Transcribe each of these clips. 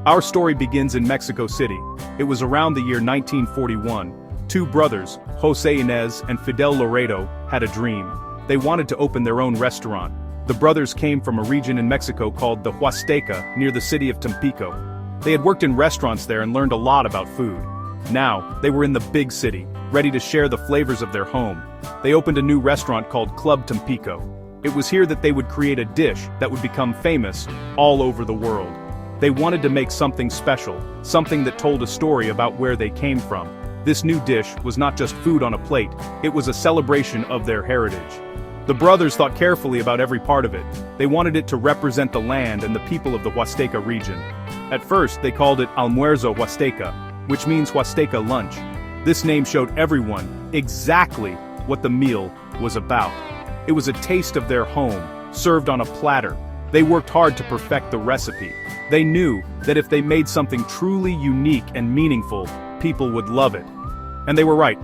Our story begins in Mexico City. It was around the year 1941. Two brothers, José Inés and Fidel Loredo, had a dream. They wanted to open their own restaurant. The brothers came from a region in Mexico called the Huasteca, near the city of Tampico. They had worked in restaurants there and learned a lot about food. Now, they were in the big city, ready to share the flavors of their home. They opened a new restaurant called Club Tampico. It was here that they would create a dish that would become famous all over the world. They wanted to make something special, something that told a story about where they came from. This new dish was not just food on a plate, it was a celebration of their heritage. The brothers thought carefully about every part of it. They wanted it to represent the land and the people of the Huasteca region. At first, they called it Almuerzo Huasteca, which means Huasteca lunch. This name showed everyone exactly what the meal was about. It was a taste of their home, served on a platter. They worked hard to perfect the recipe. They knew that if they made something truly unique and meaningful, people would love it. And they were right.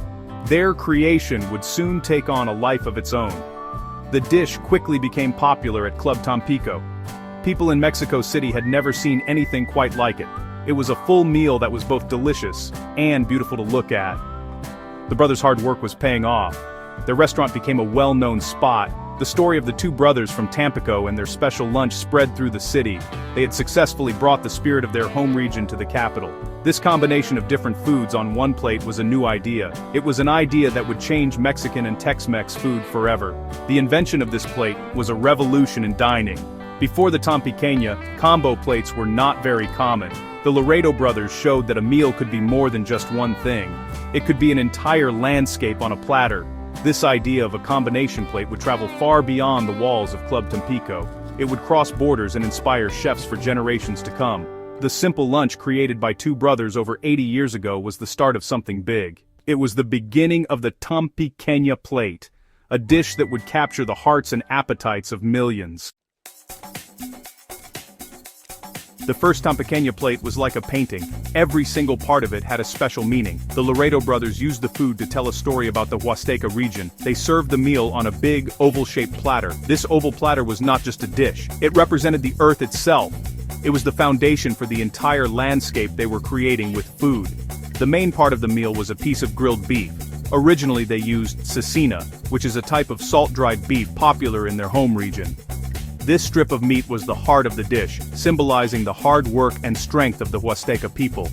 Their creation would soon take on a life of its own. The dish quickly became popular at Club Tampico. People in Mexico City had never seen anything quite like it. It was a full meal that was both delicious and beautiful to look at. The brothers' hard work was paying off. Their restaurant became a well-known spot. The story of the two brothers from Tampico and their special lunch spread through the city. They had successfully brought the spirit of their home region to the capital. This combination of different foods on one plate was a new idea. It was an idea that would change Mexican and Tex-Mex food forever. The invention of this plate was a revolution in dining. Before the Tampiqueña, combo plates were not very common. The Loredo brothers showed that a meal could be more than just one thing. It could be an entire landscape on a platter. This idea of a combination plate would travel far beyond the walls of Club Tampico. It would cross borders and inspire chefs for generations to come. The simple lunch created by two brothers over 80 years ago was the start of something big. It was the beginning of the Tampiqueña plate, a dish that would capture the hearts and appetites of millions. The first Tampiqueña plate was like a painting. Every single part of it had a special meaning. The Loredo brothers used the food to tell a story about the Huasteca region. They served the meal on a big, oval-shaped platter. This oval platter was not just a dish. It represented the earth itself. It was the foundation for the entire landscape they were creating with food. The main part of the meal was a piece of grilled beef. Originally they used cecina, which is a type of salt-dried beef popular in their home region. This strip of meat was the heart of the dish, symbolizing the hard work and strength of the Huasteca people.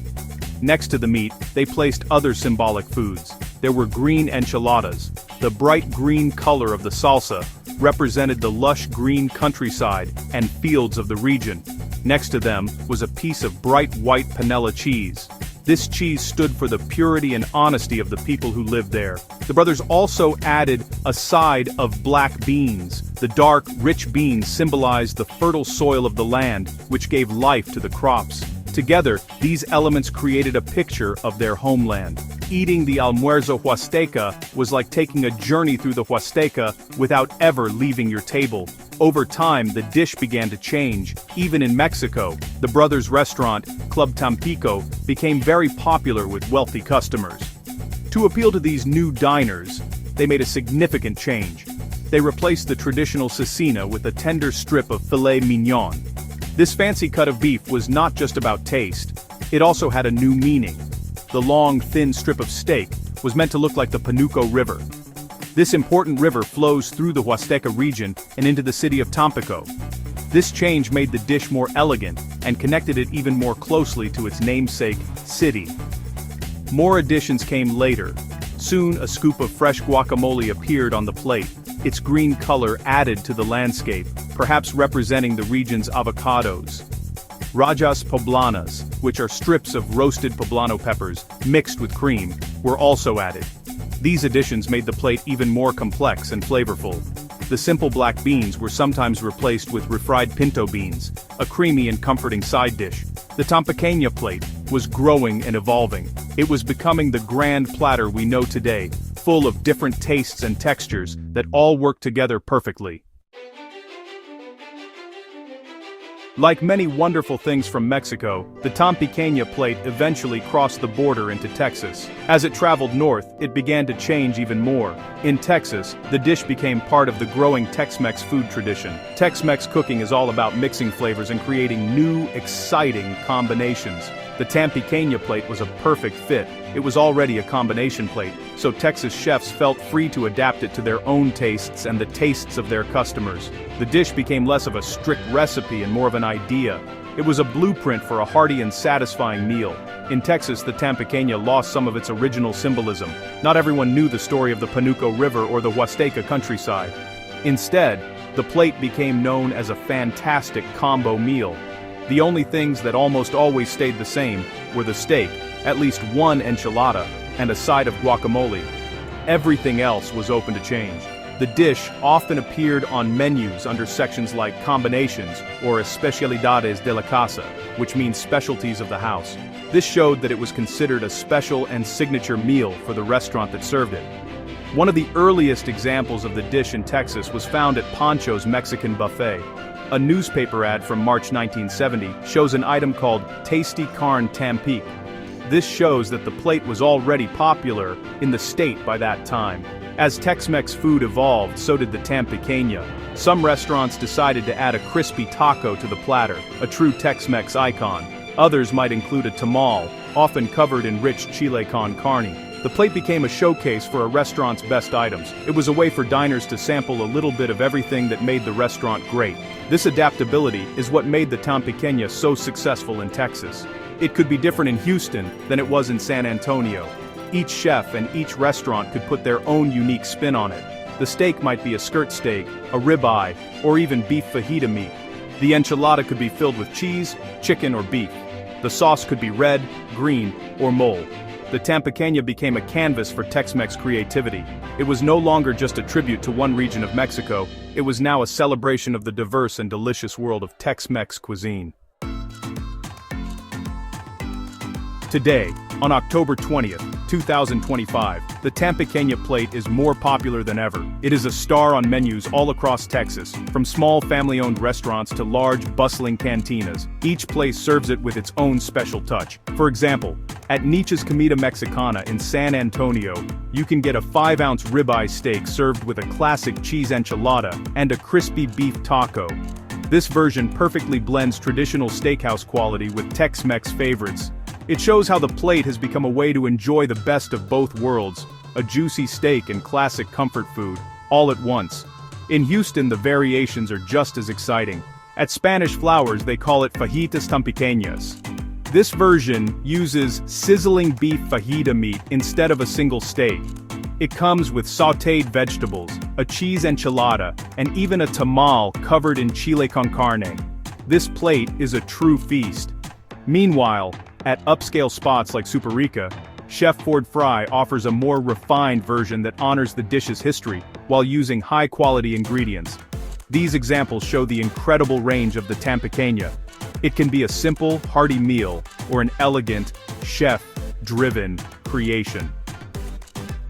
Next to the meat, they placed other symbolic foods. There were green enchiladas. The bright green color of the salsa represented the lush green countryside and fields of the region. Next to them was a piece of bright white panela cheese. This cheese stood for the purity and honesty of the people who lived there. The brothers also added a side of black beans. The dark, rich beans symbolized the fertile soil of the land, which gave life to the crops. Together, these elements created a picture of their homeland. Eating the Almuerzo Huasteca was like taking a journey through the Huasteca without ever leaving your table. Over time, the dish began to change. Even in Mexico, the brothers' restaurant, Club Tampico, became very popular with wealthy customers. To appeal to these new diners, they made a significant change. They replaced the traditional cecina with a tender strip of filet mignon. This fancy cut of beef was not just about taste, it also had a new meaning. The long, thin strip of steak was meant to look like the Panuco River. This important river flows through the Huasteca region and into the city of Tampico. This change made the dish more elegant and connected it even more closely to its namesake, city. More additions came later. Soon a scoop of fresh guacamole appeared on the plate. Its green color added to the landscape, perhaps representing the region's avocados. Rajas poblanas, which are strips of roasted poblano peppers, mixed with cream, were also added. These additions made the plate even more complex and flavorful. The simple black beans were sometimes replaced with refried pinto beans, a creamy and comforting side dish. The Tampiqueña plate was growing and evolving. It was becoming the grand platter we know today, full of different tastes and textures that all work together perfectly. Like many wonderful things from Mexico, the Tampiqueña plate eventually crossed the border into Texas. As it traveled north, it began to change even more. In Texas, the dish became part of the growing Tex-Mex food tradition. Tex-Mex cooking is all about mixing flavors and creating new, exciting combinations. The Tampiqueña plate was a perfect fit. It was already a combination plate, so Texas chefs felt free to adapt it to their own tastes and the tastes of their customers. The dish became less of a strict recipe and more of an idea. It was a blueprint for a hearty and satisfying meal. In Texas, the Tampiqueña lost some of its original symbolism. Not everyone knew the story of the Panuco River or the Huasteca countryside. Instead, the plate became known as a fantastic combo meal. The only things that almost always stayed the same were the steak, at least one enchilada, and a side of guacamole. Everything else was open to change. The dish often appeared on menus under sections like combinations or especialidades de la casa, which means specialties of the house. This showed that it was considered a special and signature meal for the restaurant that served it. One of the earliest examples of the dish in Texas was found at Pancho's Mexican Buffet. A newspaper ad from March 1970 shows an item called Tasty Carne Tampique. This shows that the plate was already popular in the state by that time. As Tex-Mex food evolved, so did the Tampiqueña. Some restaurants decided to add a crispy taco to the platter, a true Tex-Mex icon. Others might include a tamal, often covered in rich chile con carne. The plate became a showcase for a restaurant's best items. It was a way for diners to sample a little bit of everything that made the restaurant great. This adaptability is what made the Tampiqueña so successful in Texas. It could be different in Houston than it was in San Antonio. Each chef and each restaurant could put their own unique spin on it. The steak might be a skirt steak, a ribeye, or even beef fajita meat. The enchilada could be filled with cheese, chicken, or beef. The sauce could be red, green, or mole. The Tampiqueña became a canvas for Tex-Mex creativity. It was no longer just a tribute to one region of Mexico, it was now a celebration of the diverse and delicious world of Tex-Mex cuisine. Today, on October 20th, 2025, the Tampiqueña plate is more popular than ever. It is a star on menus all across Texas, from small family-owned restaurants to large, bustling cantinas. Each place serves it with its own special touch. For example, at Nietzsche's Comida Mexicana in San Antonio, you can get a 5-ounce ribeye steak served with a classic cheese enchilada and a crispy beef taco. This version perfectly blends traditional steakhouse quality with Tex-Mex favorites. It shows how the plate has become a way to enjoy the best of both worlds, a juicy steak and classic comfort food, all at once. In Houston, the variations are just as exciting. At Spanish Flowers, they call it fajitas tampiqueñas. This version uses sizzling beef fajita meat instead of a single steak. It comes with sautéed vegetables, a cheese enchilada, and even a tamal covered in chile con carne. This plate is a true feast. Meanwhile, at upscale spots like Superica, Chef Ford Fry offers a more refined version that honors the dish's history while using high-quality ingredients. These examples show the incredible range of the Tampiqueña. It can be a simple, hearty meal or an elegant, chef-driven creation.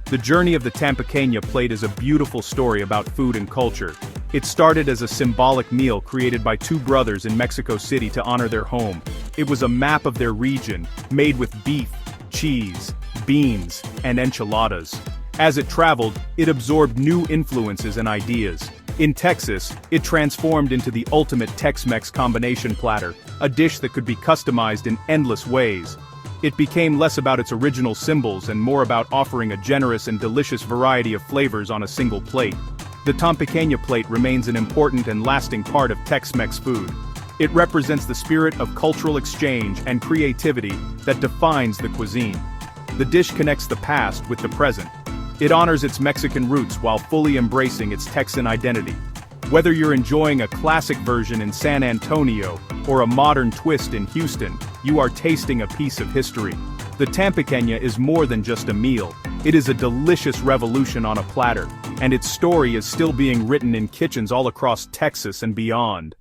The journey of the Tampiqueña plate is a beautiful story about food and culture. It started as a symbolic meal created by two brothers in Mexico City to honor their home. It was a map of their region, made with beef, cheese, beans, and enchiladas. As it traveled, it absorbed new influences and ideas. In Texas, it transformed into the ultimate Tex-Mex combination platter, a dish that could be customized in endless ways. It became less about its original symbols and more about offering a generous and delicious variety of flavors on a single plate. The Tampiqueña plate remains an important and lasting part of Tex-Mex food. It represents the spirit of cultural exchange and creativity that defines the cuisine. The dish connects the past with the present. It honors its Mexican roots while fully embracing its Texan identity. Whether you're enjoying a classic version in San Antonio or a modern twist in Houston, you are tasting a piece of history. The Tampiqueña is more than just a meal. It is a delicious revolution on a platter, and its story is still being written in kitchens all across Texas and beyond.